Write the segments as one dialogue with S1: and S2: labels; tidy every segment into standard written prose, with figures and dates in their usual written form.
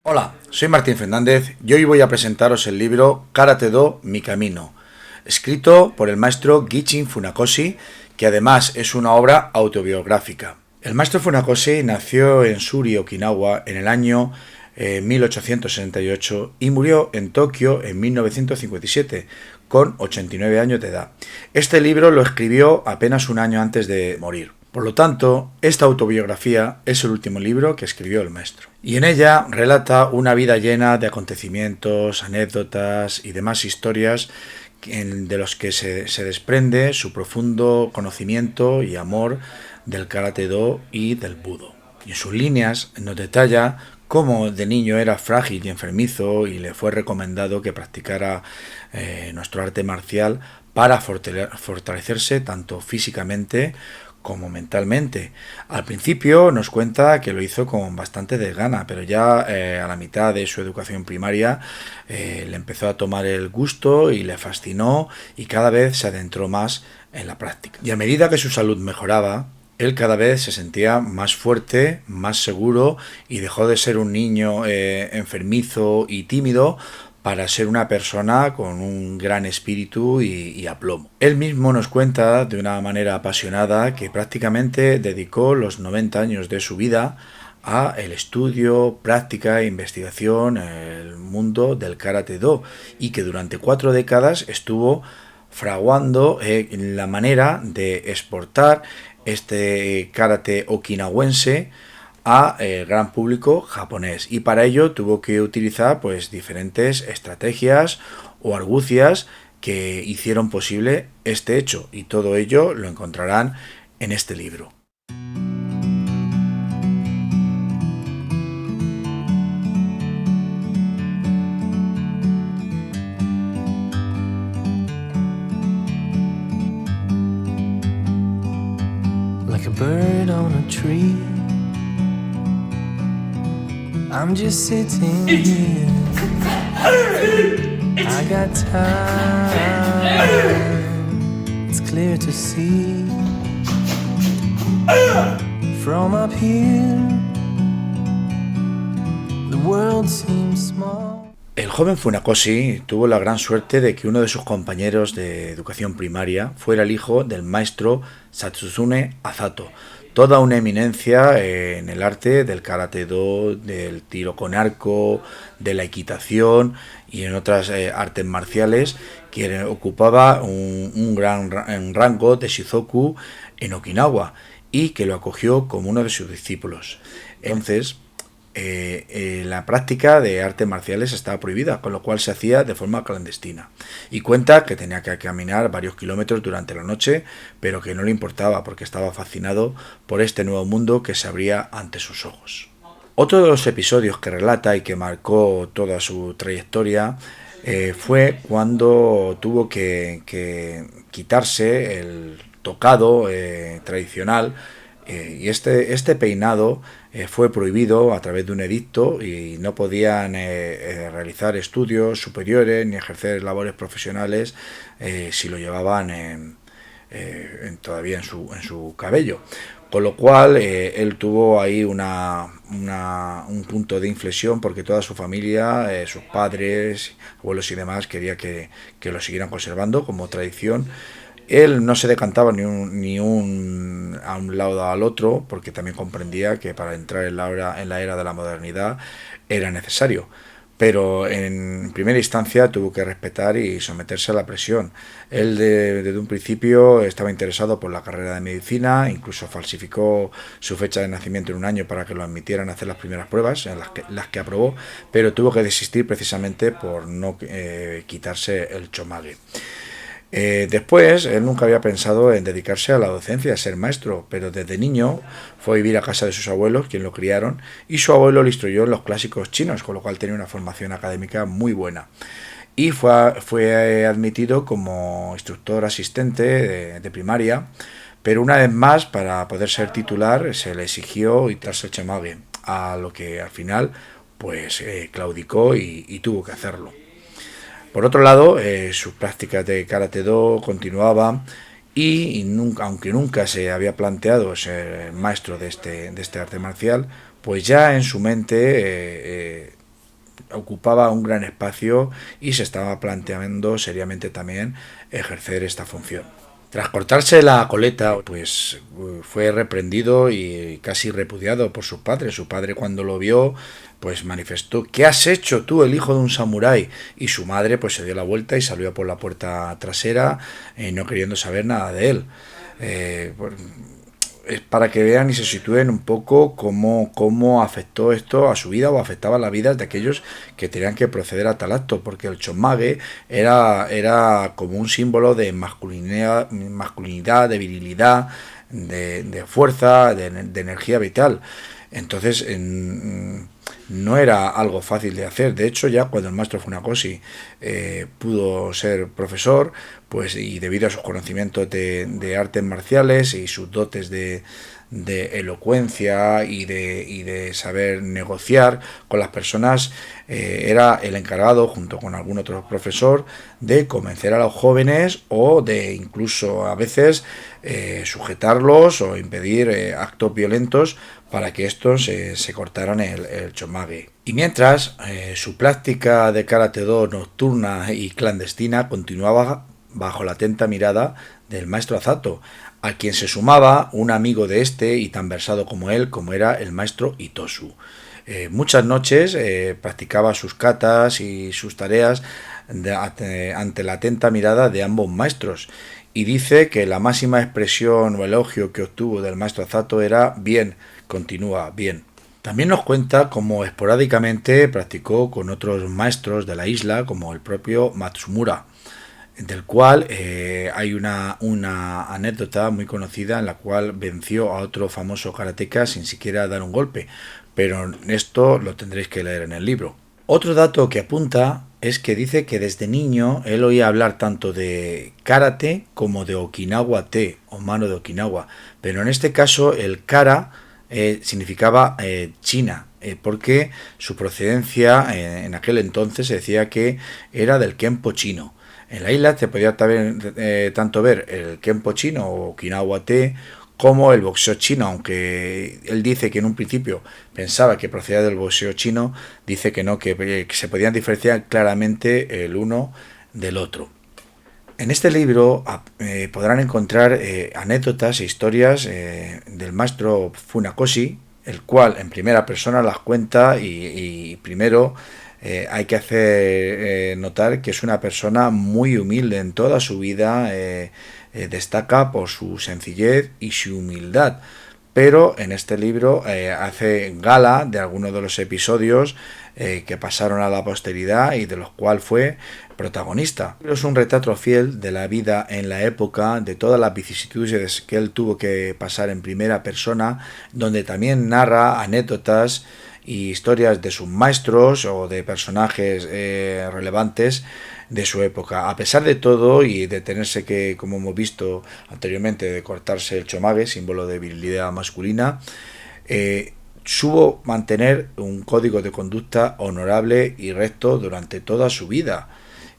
S1: Hola, soy Martín Fernández y hoy voy a presentaros el libro Karate-Do, mi camino, escrito por el maestro Gichin Funakoshi, que además es una obra autobiográfica. El maestro Funakoshi nació en Suri, Okinawa, en el año 1868 y murió en Tokio en 1957, con 89 años de edad. Este libro lo escribió apenas un año antes de morir. Por lo tanto, esta autobiografía es el último libro que escribió el maestro. Y en ella relata una vida llena de acontecimientos, anécdotas y demás historias de los que se desprende su profundo conocimiento y amor del Karate-Do y del Budo. Y en sus líneas nos detalla cómo de niño era frágil y enfermizo y le fue recomendado que practicara nuestro arte marcial para fortalecerse tanto físicamente como mentalmente. Al principio nos cuenta que lo hizo con bastante desgana, pero ya a la mitad de su educación primaria le empezó a tomar el gusto y le fascinó y cada vez se adentró más en la práctica. Y a medida que su salud mejoraba, él cada vez se sentía más fuerte, más seguro y dejó de ser un niño enfermizo y tímido para ser una persona con un gran espíritu y aplomo. Él mismo nos cuenta de una manera apasionada que prácticamente dedicó los 90 años de su vida a el estudio, práctica e investigación en el mundo del Karate-Do y que durante 4 décadas estuvo fraguando la manera de exportar este karate okinawense a el gran público japonés, y para ello tuvo que utilizar pues diferentes estrategias o argucias que hicieron posible este hecho, y todo ello lo encontrarán en este libro.
S2: Like a bird on a tree, I'm just sitting here. I got time, it's clear to see. From up here, the world seems small.
S1: El joven Funakoshi tuvo la gran suerte de que uno de sus compañeros de educación primaria fuera el hijo del maestro Satsune Asato, toda una eminencia en el arte del Karate-Do, del tiro con arco, de la equitación y en otras artes marciales, que ocupaba un gran rango de Shizoku en Okinawa y que lo acogió como uno de sus discípulos. Entonces, la práctica de artes marciales estaba prohibida, con lo cual se hacía de forma clandestina. Y cuenta que tenía que caminar varios kilómetros durante la noche, pero que no le importaba porque estaba fascinado por este nuevo mundo que se abría ante sus ojos. Otro de los episodios que relata y que marcó toda su trayectoria fue cuando tuvo que quitarse el tocado tradicional, y este peinado fue prohibido a través de un edicto y no podían realizar estudios superiores ni ejercer labores profesionales si lo llevaban todavía en su cabello. Con lo cual él tuvo ahí un punto de inflexión, porque toda su familia, sus padres, abuelos y demás, quería que lo siguieran conservando como tradición. Él no se decantaba ni a un lado o al otro, porque también comprendía que para entrar en la era de la modernidad era necesario. Pero en primera instancia tuvo que respetar y someterse a la presión. Él desde un principio estaba interesado por la carrera de medicina, incluso falsificó su fecha de nacimiento en un año para que lo admitieran a hacer las primeras pruebas, en las que aprobó, pero tuvo que desistir precisamente por no quitarse el chomage. Después, él nunca había pensado en dedicarse a la docencia, a ser maestro, pero desde niño fue a vivir a casa de sus abuelos, quien lo criaron, y su abuelo le instruyó en los clásicos chinos, con lo cual tenía una formación académica muy buena. Y fue admitido como instructor asistente de primaria, pero una vez más, para poder ser titular, se le exigió quitarse el chomage, a lo que al final pues claudicó y tuvo que hacerlo. Por otro lado, sus prácticas de Karate-Do continuaban y aunque nunca se había planteado ser maestro de este arte marcial, pues ya en su mente ocupaba un gran espacio y se estaba planteando seriamente también ejercer esta función. Tras cortarse la coleta, pues fue reprendido y casi repudiado por sus padres. Su padre, cuando lo vio, pues manifestó: ¿qué has hecho tú, el hijo de un samurái? Y su madre pues se dio la vuelta y salió por la puerta trasera, no queriendo saber nada de él. Pues, es para que vean y se sitúen un poco cómo afectó esto a su vida o afectaba la vida de aquellos que tenían que proceder a tal acto, porque el chonmage era como un símbolo de masculinidad, de virilidad, de fuerza, de energía vital. Entonces no era algo fácil de hacer. De hecho, ya cuando el maestro Funakoshi pudo ser profesor, pues, y debido a sus conocimientos de artes marciales y sus dotes de elocuencia y de saber negociar con las personas, era el encargado, junto con algún otro profesor, de convencer a los jóvenes o de incluso a veces sujetarlos o impedir actos violentos para que estos se cortaran el chonmage. Y mientras, su práctica de karate-do nocturna y clandestina continuaba bajo la atenta mirada del maestro Azato, a quien se sumaba un amigo de este y tan versado como él, como era el maestro Itosu. Muchas noches practicaba sus katas y sus tareas ante la atenta mirada de ambos maestros, y dice que la máxima expresión o elogio que obtuvo del maestro Azato era: bien, continúa, bien. También nos cuenta cómo esporádicamente practicó con otros maestros de la isla, como el propio Matsumura, del cual hay una anécdota muy conocida en la cual venció a otro famoso karateka sin siquiera dar un golpe, pero esto lo tendréis que leer en el libro. Otro dato que apunta es que dice que desde niño él oía hablar tanto de karate como de Okinawa te, o mano de Okinawa, pero en este caso el kara significaba China, porque su procedencia en aquel entonces se decía que era del Kenpo chino. En la isla se podía tanto ver el Kenpo chino o Okinawa te como el boxeo chino, aunque él dice que en un principio pensaba que procedía del boxeo chino, dice que no, que se podían diferenciar claramente el uno del otro. En este libro podrán encontrar anécdotas e historias del maestro Funakoshi, el cual en primera persona las cuenta y primero hay que hacer notar que es una persona muy humilde en toda su vida, destaca por su sencillez y su humildad, pero en este libro hace gala de algunos de los episodios que pasaron a la posteridad y de los cuales fue protagonista. Es un retrato fiel de la vida en la época, de todas las vicisitudes que él tuvo que pasar en primera persona, donde también narra anécdotas y historias de sus maestros o de personajes relevantes de su época. A pesar de todo y de tenerse que, como hemos visto anteriormente, de cortarse el chonmage, símbolo de virilidad masculina, supo mantener un código de conducta honorable y recto durante toda su vida.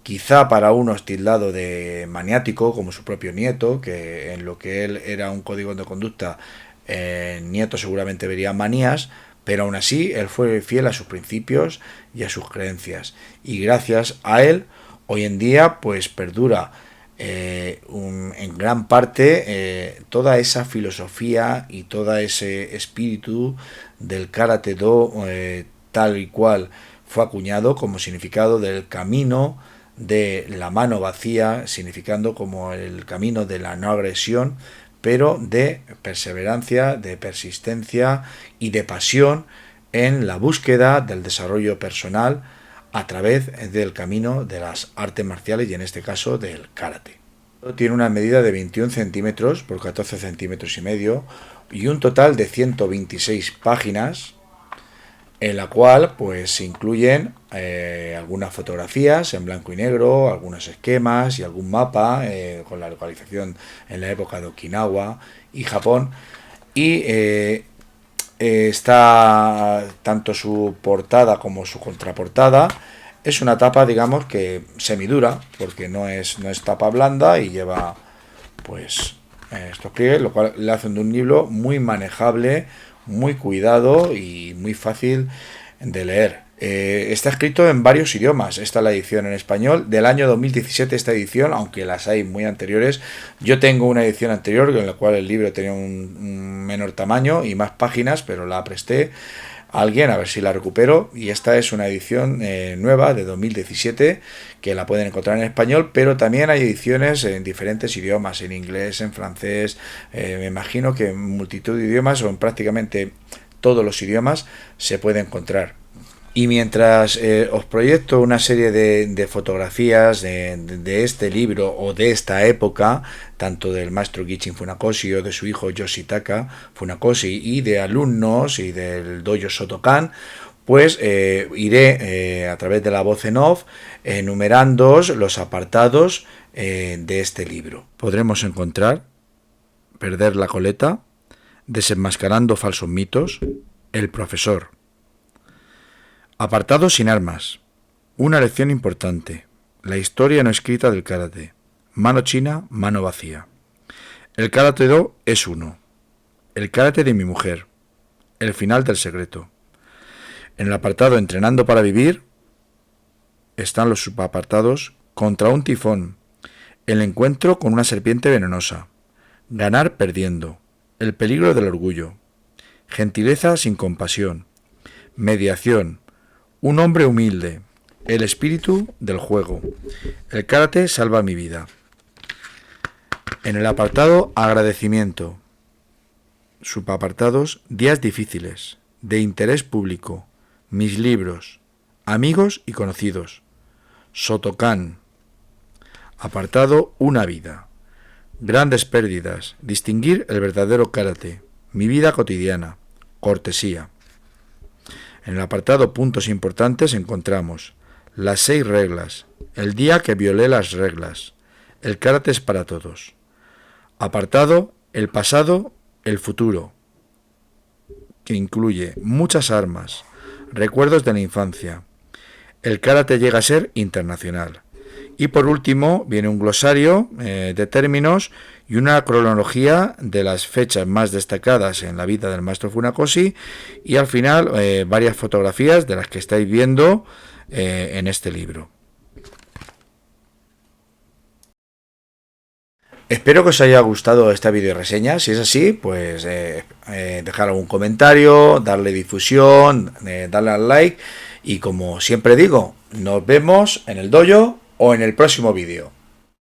S1: Quizá para unos tildado de maniático, como su propio nieto, que en lo que él era un código de conducta, el nieto seguramente vería manías, pero aún así él fue fiel a sus principios y a sus creencias, y gracias a él hoy en día pues perdura en gran parte toda esa filosofía y todo ese espíritu del karate-do tal y cual fue acuñado como significado del camino de la mano vacía, significando como el camino de la no agresión, pero de perseverancia, de persistencia y de pasión en la búsqueda del desarrollo personal a través del camino de las artes marciales y en este caso del karate. Tiene una medida de 21 centímetros por 14 centímetros y medio y un total de 126 páginas, en la cual pues se incluyen algunas fotografías en blanco y negro, algunos esquemas y algún mapa con la localización en la época de Okinawa y Japón, y está tanto su portada como su contraportada. Es una tapa, digamos, que semidura, porque no es tapa blanda y lleva pues estos pliegues, lo cual le hacen de un libro muy manejable, muy cuidado y muy fácil de leer. Está escrito en varios idiomas. Esta es la edición en español del año 2017, esta edición, aunque las hay muy anteriores. Yo tengo una edición anterior en la cual el libro tenía un menor tamaño y más páginas, pero la presté a alguien a ver si la recupero, y esta es una edición nueva de 2017 que la pueden encontrar en español, pero también hay ediciones en diferentes idiomas, en inglés, en francés, me imagino que en multitud de idiomas o en prácticamente todos los idiomas se puede encontrar. Y mientras os proyecto una serie de fotografías de este libro o de esta época, tanto del maestro Gichin Funakoshi o de su hijo Yoshitaka Funakoshi, y de alumnos y del dojo Shotokan, pues iré a través de la voz en off enumerando los apartados de este libro. Podremos encontrar Perder la coleta, Desenmascarando falsos mitos, El profesor. Apartado sin armas. Una lección importante. La historia no escrita del karate. Mano china, mano vacía. El karate do es uno. El karate de mi mujer. El final del secreto. En el apartado Entrenando para vivir están los subapartados Contra un tifón. El encuentro con una serpiente venenosa. Ganar perdiendo. El peligro del orgullo. Gentileza sin compasión. Mediación. Un hombre humilde. El espíritu del juego. El karate salva mi vida. En el apartado Agradecimiento. Subapartados Días difíciles. De interés público. Mis libros. Amigos y conocidos. Shotokan. Apartado Una vida. Grandes pérdidas. Distinguir el verdadero karate. Mi vida cotidiana. Cortesía. En el apartado Puntos importantes encontramos las 6 reglas, el día que violé las reglas, el karate es para todos. Apartado El pasado, el futuro, que incluye muchas armas, recuerdos de la infancia. El karate llega a ser internacional. Y por último viene un glosario de términos y una cronología de las fechas más destacadas en la vida del maestro Funakoshi, y al final varias fotografías de las que estáis viendo en este libro. Espero que os haya gustado esta video reseña. Si es así, pues dejar algún comentario, darle difusión, darle al like, y como siempre digo, nos vemos en el dojo o en el próximo vídeo.